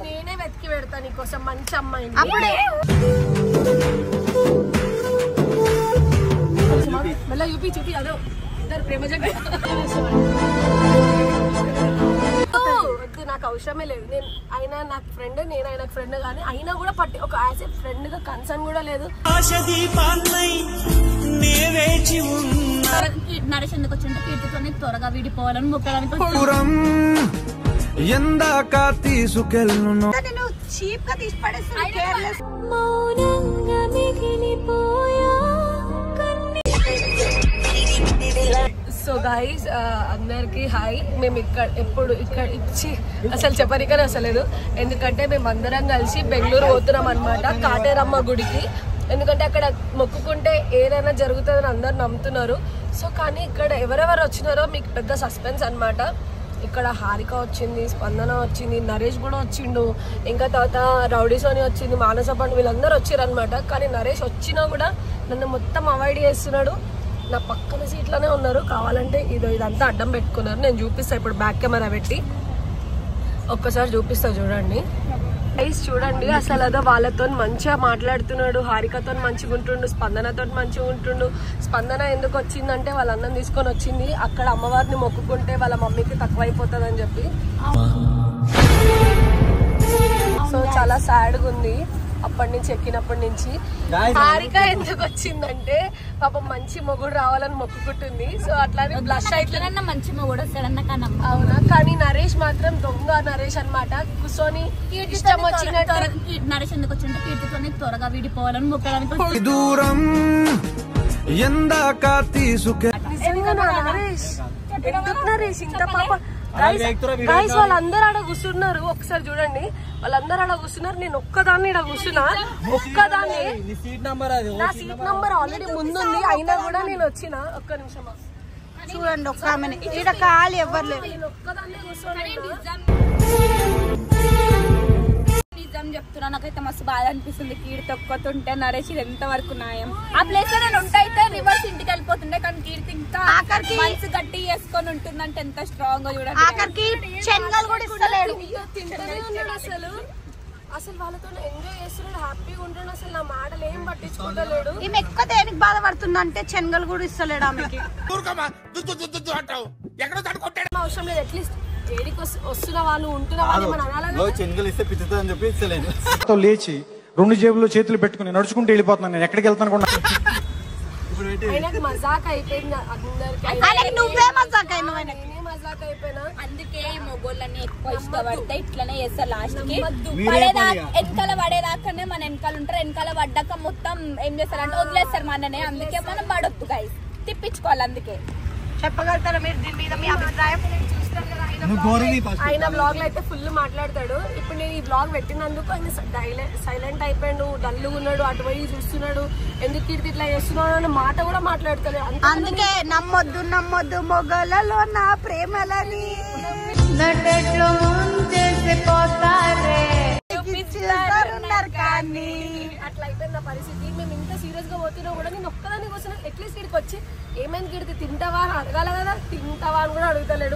నేనే వెతికి పెడతా నీకోసం మంచి అమ్మాయిని. మళ్ళీ చూపి అదో ఇద్దరు ప్రేమ వద్దు, నాకు అవసరమే లేదు. నేను అయినా నాకు ఫ్రెండ్, నేను ఆయనకు ఫ్రెండ్, కానీ అయినా కూడా ఒక యాజ్ ఏ ఫ్రెండ్ గా కన్సర్న్ కూడా లేదు. నరేష్ ఎందుకు వచ్చింటే కీర్తితో త్వరగా విడిపోవాలని మొక్కడానికి సో గైస్ అందరికి హాయ్. మేము ఇక్కడ ఇచ్చి అసలు చెప్పనికనే అసలేదు, ఎందుకంటే మేము అందరం కలిసి బెంగళూరు పోతున్నాం అనమాట, కాటేరమ్మ గుడికి. ఎందుకంటే అక్కడ మొక్కుకుంటే ఏదైనా జరుగుతుందని అందరు నమ్ముతున్నారు. సో కానీ ఇక్కడ ఎవరెవరు వచ్చినారో మీకు పెద్ద సస్పెన్స్ అనమాట. ఇక్కడ హారిక వచ్చింది, స్పందన వచ్చింది, నరేష్ కూడా వచ్చిండు, ఇంకా తర్వాత రౌడీ సోని వచ్చింది, మానస పండు, వీళ్ళందరూ వచ్చారు అనమాట. కానీ నరేష్ వచ్చినా కూడా నన్ను మొత్తం అవాయిడ్ చేస్తున్నాడు. నా పక్కన సీట్లోనే ఉన్నారు, కావాలంటే ఇదంతా అడ్డం పెట్టుకున్నారు. నేను చూపిస్తాను ఇప్పుడు, బ్యాక్ కెమెరా పెట్టి ఒక్కసారి చూపిస్తా చూడండి. గైస్ చూడండి, అసలు అదో వాళ్ళతో మంచిగా మాట్లాడుతున్నాడు, హారికతో మంచిగా ఉంటుండు, స్పందనతో మంచిగా ఉంటుండు. స్పందన ఎందుకు వచ్చిందంటే వాళ్ళ అన్నం తీసుకొని వచ్చింది, అక్కడ అమ్మవారిని మొక్కుకుంటే వాళ్ళ మమ్మీకి తక్కువ అయిపోతుంది అని చెప్పి. సో చాలా సాడ్గా ఉంది అప్పటి నుంచి, ఎక్కినప్పటి నుంచి. హారిక ఎందుకు వచ్చిందంటే పాపం మంచి మొగుడు రావాలని మొక్కుకుంటుంది. సో అట్లానే బ్లష్ అయితే మంచి మొగుడు అవునా, కానీ నరేష్ మాత్రం దొంగ నరేష్ అనమాట. కూర్చొని ఇష్టం వచ్చినట్టు నరేష్ ఎందుకు వచ్చింటే కీర్తితో త్వరగా విడిపోవాలని మొక్కడానికి దూరం నరేష్ ఎందుకు నరేష్ ఇంత పాప. గైస్ వాళ్ళందరూ ఆడ కూర్చున్నారు, ఒకసారి చూడండి, వాళ్ళందరూ ఆడ కూర్చున్నారు, నేను ఒక్కదాన్ని ఇక్కడ కూర్చున్నా. ఒక్కదాన్ని నా సీట్ నంబర్ ఆల్రెడీ ముందుంది, అయినా కూడా నేను వచ్చిన. ఒక్క నిమిషం చూడండి, ఒక్క ఆమె ఈడ కాలు ఎవరు లేదు, నేను ఒక్కదాన్ని కూర్చోని. నిజం చెప్తున్నా, నాకైతే మస్తు బాధ అనిపిస్తుంది. కీర్తి ఒక్కతుంటే నరేష్ ఇది ఎంత వరకు న్యాయం. ఆ ప్లేస్ లో నేను ఉంటాయితే రివర్స్ ఇంటికి వెళ్ళిపోతుండే, కానీ కీర్తి ఇంకా మనసు గట్టి చేసుకొని ఉంటుందంటే ఎంత స్ట్రాంగ్ గా చూడండి. ఆఖరికి చెంగల్ కూడా ఇస్తలేడు, అసలు వాళ్ళతో ఎంజాయ్ చేస్తున్నాడు, హ్యాపీగా ఉంటున్నాడు, అసలు నా మాటలు ఏం పట్టించుకుంటలేడు. ఈమె ఎక్కువ దేనికి బాధపడుతుందంటే చెంగల్ కూడా ఇస్తలేడు ఆమెకి. అవసరం లేదు, అట్లీస్ట్ ఏడికి వస్తున్న వాళ్ళు ఉంటున్న వాళ్ళు లేచి 2 జేబుల్లో చేతులు పెట్టుకుని నడుచుకుంటూ వెళ్ళిపోతున్నాను. నేను ఎక్కడికి వెళ్తాను కూడా మజాక్ అయిపోయింది అందరికి. నువ్వే మజాక్ అయినా, నేనే మజాక్ అయిపోయినా. అందుకే మొగోళ్ళని ఎక్కువ ఇష్టపడితే ఇట్లనే చేస్తారు. లాస్ట్ కి వెనకాల పడేదాకానే మన వెనకాల ఉంటారు, వెనకాల పడ్డాక మొత్తం ఏం చేస్తారంటే వదిలేస్తారు మననే. అందుకే మనం పడొద్దు గైస్, తిప్పించుకోవాలి. అందుకే చెప్పగలుగుతారా మీరు దీని మీద మీ అభిప్రాయం? ఆయన బ్లాగ్ లో అయితే ఫుల్ మాట్లాడతాడు. ఇప్పుడు నేను ఈ బ్లాగ్ పెట్టినందుకు ఆయన సైలెంట్ అయిపోయాడు, డల్లుగా ఉన్నాడు, అటు పోయి చూస్తున్నాడు, ఎందుకు కీర్తి ఇట్లా చేస్తున్నాడు అనే మాట కూడా మాట్లాడతాడు. అందుకే నమ్మొద్దు మొగలలో నా ప్రేమలని కానీ అట్లా అయిపోయింది నా పరిస్థితి. మేము ఇంత సీరియస్ గా పోతున్నా కూడా నేను ఒక్కదాని కోసం అట్లీస్ట్ ఇక్కడికి వచ్చి ఏమైంది కీర్తి తింటావా అడగాల కదా, తింటావా అని కూడా అడుగుతలేడు.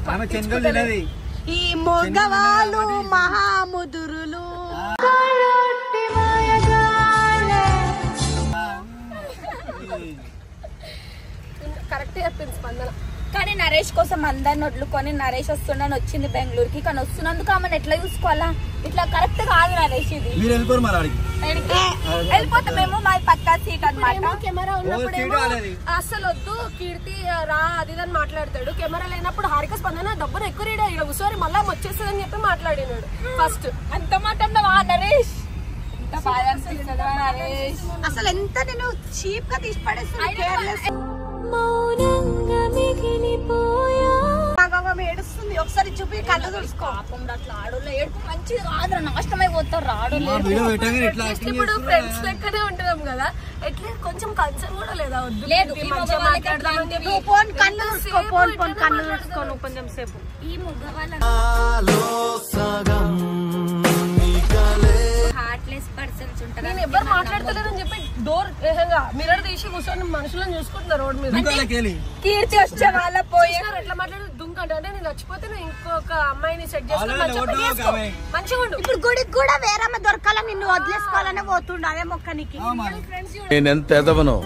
ఈ మొగవాళ్ళు మహాముదురులు కరెక్ట్ చెప్పింది స్పందన. కానీ నరేష్ కోసం అందరిని వదులుకొని నరేష్ వస్తున్నాను వచ్చింది బెంగళూరుకి, కానీ వస్తున్నందుకు ఆమెను ఎట్లా చూసుకోవాలా? ఇట్లా కరెక్ట్ కాదు నరేష్. ఇది వెళ్ళిపోతాం మేము, మా పక్కా సీట్ అనమాట. కెమెరా ఉన్నప్పుడు అసలు వద్దు కీర్తి రా అది అని మాట్లాడతాడు, కెమెరా లేనప్పుడు హారిక స్పందన డబ్బులు ఎక్కువ రీడ్ అయ్యాడు, ఒకసారి మళ్ళా వచ్చేస్తుంది అని చెప్పి మాట్లాడినాడు. ఫస్ట్ అంత మాట్లాడినా నరేష్, ఎంత బాధ అనిపిస్తుందా నరేష్? అసలు ఎంత నేను చీప్ గా తీసి పడేస్తాను. ఏడుస్తుంది, ఒకసారి చూపి కళ్ళు తుడుచుకో. అట్లా ఆడోళ్ళు ఏడుపు మంచిది కాదు, నాశనం అయిపోతారు ఆడోళ్ళు. ఇప్పుడు ఫ్రెండ్స్ లెక్కనే ఉంటున్నాం కదా, అట్లీస్ట్ కొంచెం కన్సర్న్ కూడా లేదా? వద్దు లేదు, మంచిగా మాట్లాడదామని చెప్పి కళ్ళు తుడుచుకో నువ్వు కొంచెం సేపు. ఈ మగవాళ్ళ హార్ట్లెస్ పర్సన్స్ ఉంటారు. నేను ఎవరు మాట్లాడతలేదని చెప్పి డోర్ మిర్రర్ తీసి కూర్చొని మనుషులను చూసుకుంటున్నారు రోడ్ మీద. కీర్తి వచ్చే వాళ్ళ పోయి ఎట్లా మాట్లాడు దుంక ఎందుకంటే అంటే నేను చచ్చిపోతే నువ్వు ఇంకొక అమ్మాయిని సెట్ చేసుకుని మంచిగా ఉండు. ఇప్పుడు గుడికి కూడా వేరే దొరకాల నిన్ను వదిలేసుకోవాలనే పోతుండు అదే మొక్కనికి. నేనెంత ఎదవనో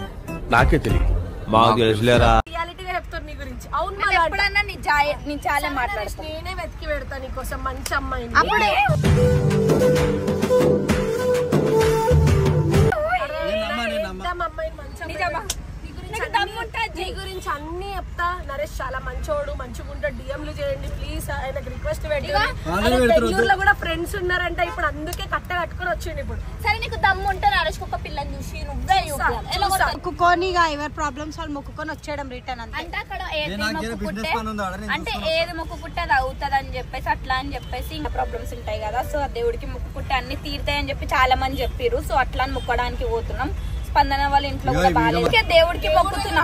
నాకే తెలియదు. మాకు తెలుసులేరా. రియాలిటీగా చెప్తారు నీ గురించి. అవును నేను ఎప్పుడన్నా నిజాలే మాట్లాడతాను. నేనే వెతికి పెడతా నీకోసం మంచి అమ్మాయిని. అప్పుడే నీ గురించి అన్ని చెప్తా. నరేష్ చాలా మంచోడు, మంచిగా ఉంటాడు. డిఎంలు చేయండి ప్లీజ్, ఆయనకు రిక్వెస్ట్ పెట్టి. బెంగళూరులో కూడా ఫ్రెండ్స్ ఉన్నారంట ఇప్పుడు, అందుకే కట్టుకొని వచ్చిండు ఇప్పుడు. సరే నీకు దమ్ము ఉంటే నరేష్ ఒక పిల్లని చూసి నువ్వే మొక్కుకొని ఎవరి ప్రాబ్లమ్స్ వాళ్ళు మొక్కుకొని వచ్చేయడం రిటర్న్ అంటే అక్కడ ఏది మొక్కుకుంటే అంటే ఏది మొక్కుకుంటే అది అవుతుంది అని చెప్పేసి అట్లా అని చెప్పేసి ఇంకా ప్రాబ్లమ్స్ ఉంటాయి కదా. సో దేవుడికి మొక్కుకుంటే అన్ని తీరుతాయని చెప్పి చాలా మంది చెప్పారు. సో అట్లా అని మొక్కడానికి పోతున్నాం. స్పందన వాళ్ళ ఇంట్లో కూడా బాగాలేదు, దేవుడికి మొక్కుతున్నా.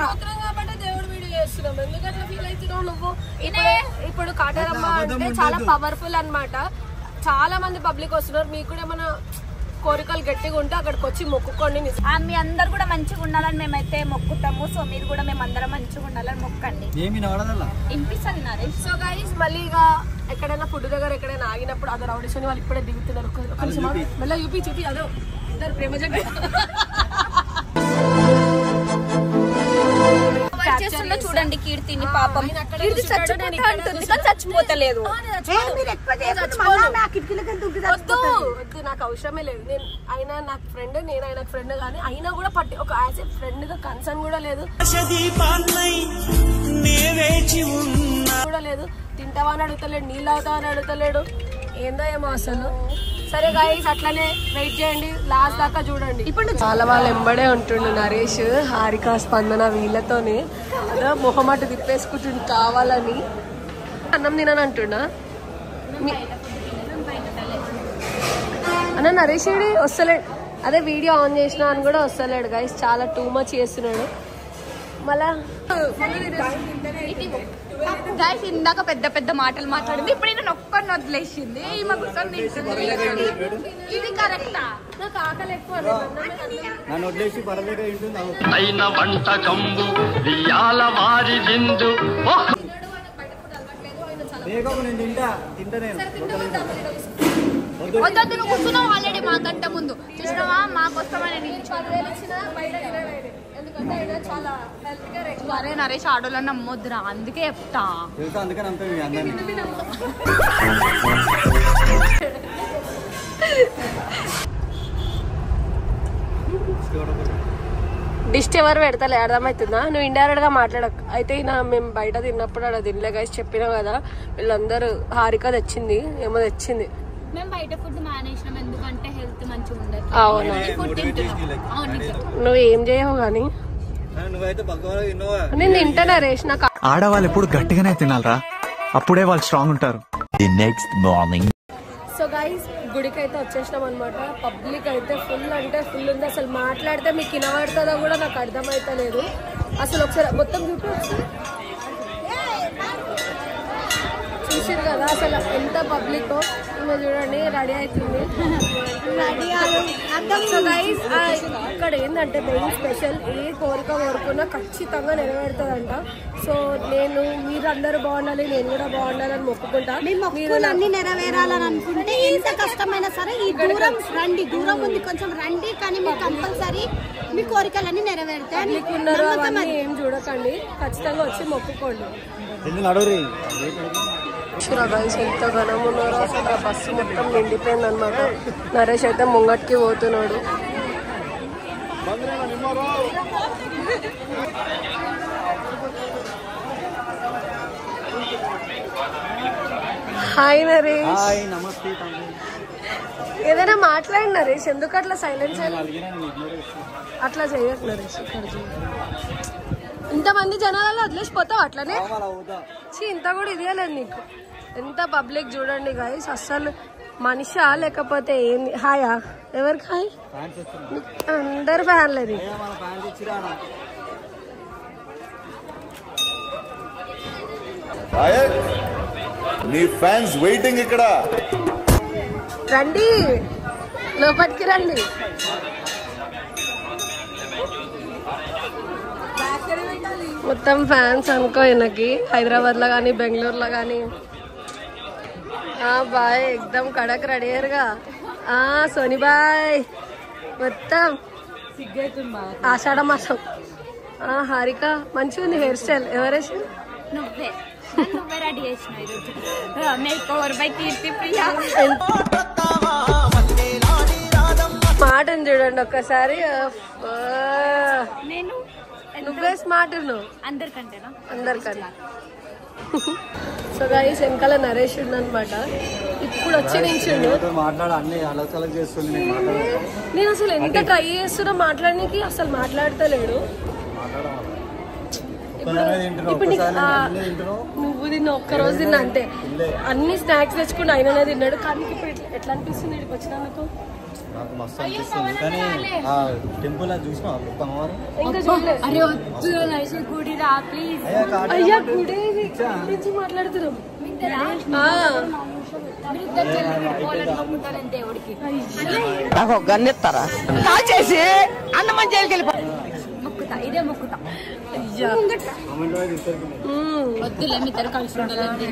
ఇప్పుడు కాటేరమ్మ అంటే చాలా పవర్ఫుల్ అన్నమాట. చాలా మంది పబ్లిక్ వస్తున్నారు. మీకు కూడా ఏమైనా కోరికలు గట్టిగా ఉంటే అక్కడికి వచ్చి మొక్కుకోండి. మీ అందరు కూడా మంచిగా ఉండాలని మేమైతే మొక్కుతాము. సో మీరు కూడా మేము అందరం మంచిగా ఉండాలని మొక్కండి. వినిపిస్తుంది నరేష్. సో గైస్ మళ్ళీ ఇక ఎక్కడైనా ఫుడ్ దగ్గర ఎక్కడైనా ఆగినప్పుడు అదర్ ఆడిషన్ వాళ్ళు ఇప్పుడే దిగుతున్నారు. మళ్ళీ చూపి అదో ఇద్దరు ప్రేమ జంట చూడండి కీర్తిని. పాపం కీర్తి చచ్చిపోతలేదు. నాకు అవసరమే లేదు. నేను ఆయన నాకు ఫ్రెండ్, నేను ఆయన ఫ్రెండ్ కానీ అయినా కూడా ఒక యాజ్ ఏ ఫ్రెండ్ గా కన్సర్న్ కూడా లేదు. తింటావా అని అడుగుతలేడు, నీళ్ళు అవుతావా అని అడుగుతలేడు. ఏందో ఏమో అసలు. సరే గైస్ అట్లనే వెయిట్ చేయండి, లాస్ట్ దాకా చూడండి. ఇప్పుడు చాలా వాళ్ళు ఎంబడే ఉంటుండు నరేష్, హారిక, స్పందన వీళ్ళతోనే. అదో మొహమాట తిప్పేసుకుంటుండు కావాలని. అన్నం తినని అంటుండా అన్న. నరేష్ వస్తలేడు. అదే వీడియో ఆన్ చేసినా అని కూడా వస్తలేడు గైస్. చాలా టూ మచ్ చేస్తున్నాడు. మళ్ళా గైస్ ఇందాక పెద్ద పెద్ద మాటలు మాట్లాడింది, ఇప్పుడు నేను ఒక్కడిని వదిలేసింది. ఈమె కూర్చొని ఇది కరెక్టా? నాకు ఆకలి ఎక్కువ. అయిన వంట కంబు వియాల వారి విందు. వద్దు నువ్వు కూర్చున్నావు ఆల్రెడీ మాకంటే ముందు. చూసినావా మాకొస్తామని అరే నరేష్ ఆడోళ్ళని నమ్మొద్దురా, అందుకే చెప్తా. డిస్ట్ ఎవరు పెడతలే, అర్థమవుతుందా? నువ్వు ఇండైరెక్ట్ గా మాట్లాడక. అయితే మేము బయట తిన్నప్పుడు అక్కడ తినలే గైస్, చెప్పినా కదా. వీళ్ళందరూ హారిక తెచ్చింది, ఏమో తెచ్చింది. మేము బయట ఫుడ్ మానేసినాం ఎందుకంటే హెల్త్ మంచిగా ఉండదు. అవును, నువ్వు ఏం చేయవు గానీ నేను తింటానా రేష్. నాకు ఆడవాళ్ళు ఎప్పుడు గట్టిగానే తినాలరా, అప్పుడే వాళ్ళు స్ట్రాంగ్ ఉంటారు. నెక్స్ట్ మార్నింగ్ సో గైస్ గుడికి అయితే వచ్చేసినాం అనమాట. పబ్లిక్ అయితే ఫుల్ అంటే ఫుల్ ఉంది. అసలు మాట్లాడితే మీకు వినబడుతుందో కూడా నాకు అర్థమైతలేదు. అసలు ఒకసారి మొత్తం చూసారు కదా అసలు ఎంత పబ్లిక్. చూడండి రెడీ అవుతుంది. సో గైస్ ఇక్కడ ఏంటంటే మెయిన్ స్పెషల్, ఏ కోరిక కోరుకున్నా ఖచ్చితంగా నెరవేరుతుందంట. సో నేను మీరందరూ బాగుండాలి, నేను కూడా బాగుండాలని మొక్కుకుంటా. మీరు అన్ని నెరవేరాలని అనుకుంటే ఎంత కష్టమైనా సరే ఈ దూరం రండి, దూరం ఉంది కొంచెం రండి, కానీ మీరు కంపల్సరీ మీ కోరికలన్నీ నెరవేరుతాయి. మీకున్నారు అవన్నీ ఏం చూడకండి, ఖచ్చితంగా వచ్చి మొక్కుకోండి. ఎంత ఘనం ఉన్నారో అసలు. ఆ బస్సు మొత్తం నిండిపోయింది అనమాట. నరేష్ అయితే ముంగట్కి పోతున్నాడు. హాయ్ నరేష్. ఏదైనా మాట్లాడి నరేష్, ఎందుకు అట్లా సైలెన్స్ అట్లా చేయకు నరేష్. ఇక్కడ ఇంతమంది జనాలలో వదిలేసిపోతావు అట్లనే. ఇంత కూడా ఇదేలేదు నీకు. ఎంత పబ్లిక్ చూడండి గైస్, అస్సలు మనిషా లేకపోతే ఏంది. హాయా ఎవరికి హాయ్? అందరు ఫ్యాన్లేదు. నీ ఫ్యాన్స్ వెయిటింగ్ ఇక్కడ. రండి లోపలికి రండి. పెట్టాలి మొత్తం ఫ్యాన్స్ అనుకో ఈయనకి, హైదరాబాద్ లో కానీ బెంగళూరులో కానీ. బాయ్ ఎక్దమ్ కడక్ రెడీ అయ్యారుగా. సోని బాయ్ మొత్తం ఆషాఢ మాసం. హారిక మంచిగా ఉంది హెయిర్ స్టైల్. ఎవరేసి? నువ్వే రెడీ చేసిన makeover by Keerthi Priya. Smart అని చూడండి ఒక్కసారి. నేను నువ్వే స్మార్ట్ నువ్వు అందరికంటేనా? అందరికన్నా. సో గైస్ వెనకాల నరేష్ అనమాట. ఇప్పుడు వచ్చి నించుండు. నేను అసలు ఎంత ట్రై చేస్తున్నా మాట్లాడడానికి, అసలు మాట్లాడతలేడు. ఇప్పుడు నువ్వు తిన్న ఒక్కరోజు తిన్నా అంతే. అన్ని స్నాక్స్ తెచ్చుకుని ఆయననే తిన్నాడు. కానీ ఇప్పుడు ఎట్లా అనిపిస్తుంది ఇక్కడికి వచ్చినందుకు? అయ్యా గుడి నుంచి మాట్లాడుతున్నాం. గన్నెత్తారా కాల్చేసి అన్నమని జైలుకి వెళ్ళిపో. మొక్కుతా, ఇదే మొక్కుతా. అయ్యా వద్దులే మీ ఇద్దరు కలిసి ఉండాలని.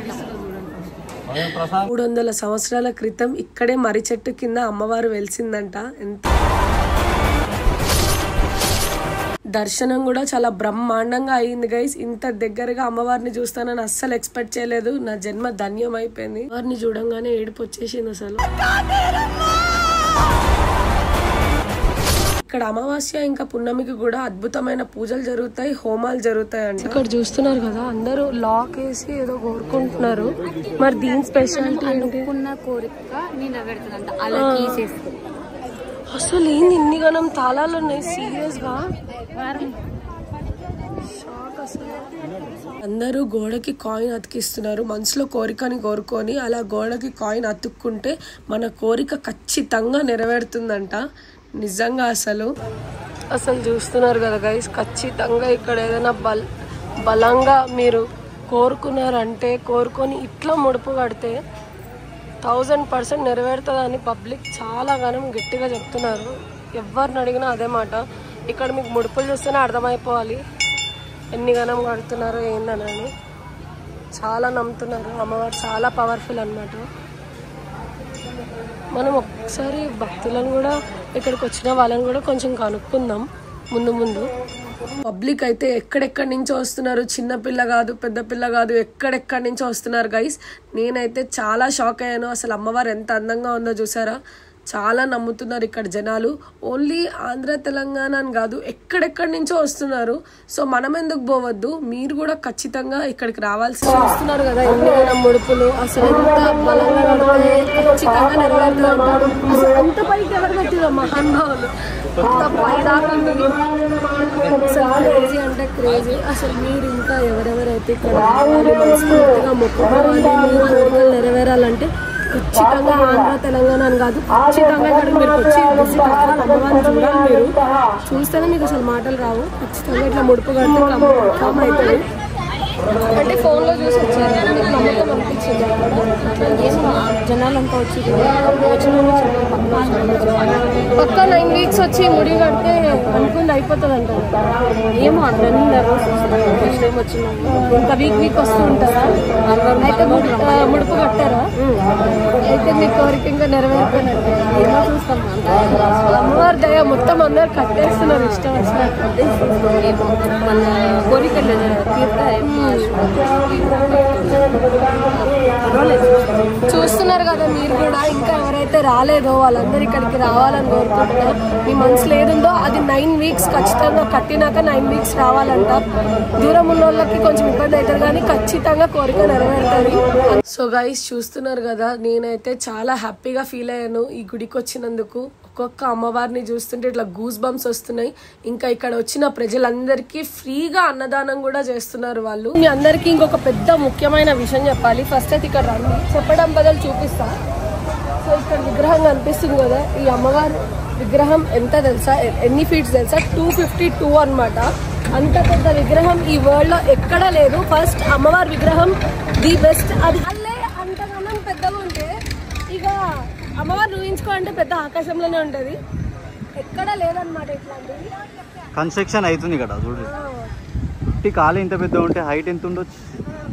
300 సంవత్సరాల క్రితం ఇక్కడే మర్రి చెట్టు కింద అమ్మవారు వెలిసిందంట. ఎంత దర్శనం కూడా చాలా బ్రహ్మాండంగా అయ్యింది గైస్. ఇంత దగ్గరగా అమ్మవారిని చూస్తానని అస్సలు ఎక్స్పెక్ట్ చేయలేదు. నా జన్మ ధన్యం అయిపోయింది. అమ్మవారిని చూడంగానే ఏడుపు వచ్చేసింది అసలు. ఇక్కడ అమావాస్య ఇంకా పున్నమికి కూడా అద్భుతమైన పూజలు జరుగుతాయి, హోమాలు జరుగుతాయి అంట. ఇక్కడ చూస్తున్నారు కదా అందరూ లాక్ వేసి ఏదో కోరుకుంటున్నారు. మరి దీని స్పెషాలిటీ అనుకున్న కోరిక నెరవేరుతుందంట. అలా తీసేస్తే అసలు ఏంది ఇన్ని గణం తాళాలు ఉన్నాయి సీరియస్ గా. అందరూ గోడకి కాయిన్ అతికిస్తున్నారు. మనసులో కోరికని కోరుకొని అలా గోడకి కాయిన్ అతుక్కుంటే మన కోరిక ఖచ్చితంగా నెరవేరుతుందంట. నిజంగా అసలు చూస్తున్నారు కదా గైస్, ఖచ్చితంగా ఇక్కడ ఏదైనా బలంగా మీరు కోరుకున్నారంటే, కోరుకొని ఇట్లా ముడుపు కడితే 1000% నెరవేరుతుందని పబ్లిక్ చాలా గానం గట్టిగా చెప్తున్నారు. ఎవరిని అడిగినా అదే మాట. ఇక్కడ మీకు ముడుపులు చూస్తేనే అర్థమైపోవాలి ఎన్ని గనం కడుతున్నారో ఏందనని. చాలా నమ్ముతున్నారు. అమ్మవారు చాలా పవర్ఫుల్ అన్నమాట. మనం ఒకసారి భక్తులను కూడా, ఇక్కడికి వచ్చిన వాళ్ళని కూడా కొంచెం కనుక్కుందాం ముందు. పబ్లిక్ అయితే ఎక్కడెక్కడి నుంచో వస్తున్నారు. చిన్నపిల్ల కాదు, పెద్ద పిల్ల కాదు, ఎక్కడెక్కడి నుంచో వస్తున్నారు గైస్. నేనైతే చాలా షాక్ అయ్యాను. అసలు అమ్మవారు ఎంత అందంగా ఉందో చూసారా. చాలా నమ్ముతున్నారు ఇక్కడ జనాలు. ఓన్లీ ఆంధ్ర తెలంగాణ అని కాదు, ఎక్కడెక్కడి నుంచో వస్తున్నారు. సో మనం ఎందుకు పోవద్దు, మీరు కూడా ఖచ్చితంగా ఇక్కడికి రావాల్సి. చూస్తున్నారు కదా ఎన్ని ముడుపులు, అసలు ఎంత బలంగా ఖచ్చితంగా నెరవేరుతారు. అసలు ఎంత పైకి ఎవరు పెట్టిరో మహానుభావులు, ఎంత పై దాకా క్రేజీ అంటే క్రేజీ. అసలు మీరు ఇంకా ఎవరెవరైతే ఇక్కడ రావాలి, మనస్ఫూర్తిగా మొక్కుకోవాలి, మీరు కోరికలు నెరవేరాలంటే ఖచ్చితంగా ఆంధ్ర తెలంగాణ అని కాదు, ఖచ్చితంగా ఇక్కడికి మీరు వచ్చి విజిట్ అవ్వాలి. అమ్మవారిని చూడాలి. మీరు చూస్తేనే మీకు అసలు మాటలు రావు. ఖచ్చితంగా ఇట్లా ముడుపు కడితే కమ్ అవుతుంది. అంటే ఫోన్లో చూసి వచ్చారు, నమ్మకం అనిపించింది. జనాలంతా వచ్చి పక్క 9 వీక్స్ వచ్చి ముడి కడితే అనుకుంది అయిపోతుంది అంటారు. ఏమో అందరినీ ఫస్ట్ టైం వచ్చినాము. ఇంకా వీక్ వస్తూ ఉంటారా? అయితే ముడుపు కట్టారా? అయితే మీ కోరిక ఇంకా నెరవేరుతున్నట్టు. ఏమో చూస్తాం. అమ్మవారి దయ మొత్తం అందరు కట్టేస్తున్నారు ఇష్టం వచ్చినట్టు. మన కోరిక తీరుతాయి. చూస్తున్నారు కదా మీరు కూడా. ఇంకా ఎవరైతే రాలేదో వాళ్ళందరూ ఇక్కడికి రావాలని కోరుకుంటున్నారు. మీ మనసులో ఏదుందో అది 9 వీక్స్ ఖచ్చితంగా కట్టినాక 9 వీక్స్ రావాలంట. దూరం ఉన్న వాళ్ళకి కొంచెం ఇబ్బంది అవుతుంది కానీ ఖచ్చితంగా కోరిక నెరవేరుతుంది. సో గైస్ చూస్తున్నారు కదా, నేనైతే చాలా హ్యాపీగా ఫీల్ అయ్యాను ఈ గుడికి వచ్చినందుకు. ఒక్కొక్క అమ్మవారిని చూస్తుంటే ఇట్లా గూస్ బంప్స్ వస్తున్నాయి. ఇంకా ఇక్కడ వచ్చిన ప్రజలందరికీ ఫ్రీగా అన్నదానం కూడా చేస్తున్నారు వాళ్ళు. మీ అందరికీ ఇంకొక పెద్ద ముఖ్యమైన విషయం చెప్పాలి. ఫస్ట్ అయితే ఇక్కడ రండి, చెప్పడం బదులు చూపిస్తా. సో ఇక్కడ విగ్రహం కనిపిస్తుంది కదా, ఈ అమ్మవారి విగ్రహం ఎంత తెలుసా, ఎన్ని ఫీట్స్ తెలుసా? 252 అనమాట. అంత పెద్ద విగ్రహం ఈ వరల్డ్ లో ఎక్కడా లేదు. ఫస్ట్ అమ్మవారి విగ్రహం ది బెస్ట్. అది అల్లే అంతగానం పెద్దగా ఉంటే ఇక అమ్మవారిని ఊహించుకోవాలంటే పెద్ద ఆకాశంలోనే ఉంటది, ఎక్కడా లేదనమాట ఇట్లాంటిది. కన్స్ట్రక్షన్ అవుతుంది కదా చూడు. ఉట్టి కాలు ఇంత పెద్ద ఉంటే హైట్ ఎంత ఉండొచ్చు?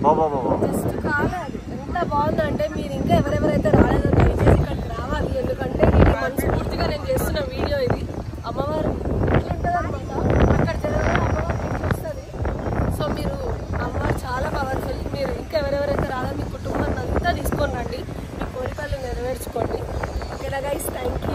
బాబా జస్ట్ కాలే అది ఎంత బాగుందంటే మీరు ఇంకా ఎవరెవరైతే రాలేదో దయచేసి ఇక్కడికి రావాలి. ఎందుకంటే ఇది మనస్ఫూర్తిగా నేను చేస్తున్న వీడియో. ఇది అమ్మవారు ఇట్లుంటుంది అనమాట. అక్కడ జరగడం అమ్మవారు ఇట్లా వస్తుంది. సో మీరు అమ్మవారు చాలా పవర్ఫుల్. మీరు ఇంకా ఎవరెవరైతే రాలో మీ కుటుంబాన్ని అంతా తీసుకొని రండి. మీ కోరికలు నెరవేర్చుకోండి. ఓకేనా గైస్, థ్యాంక్ యూ.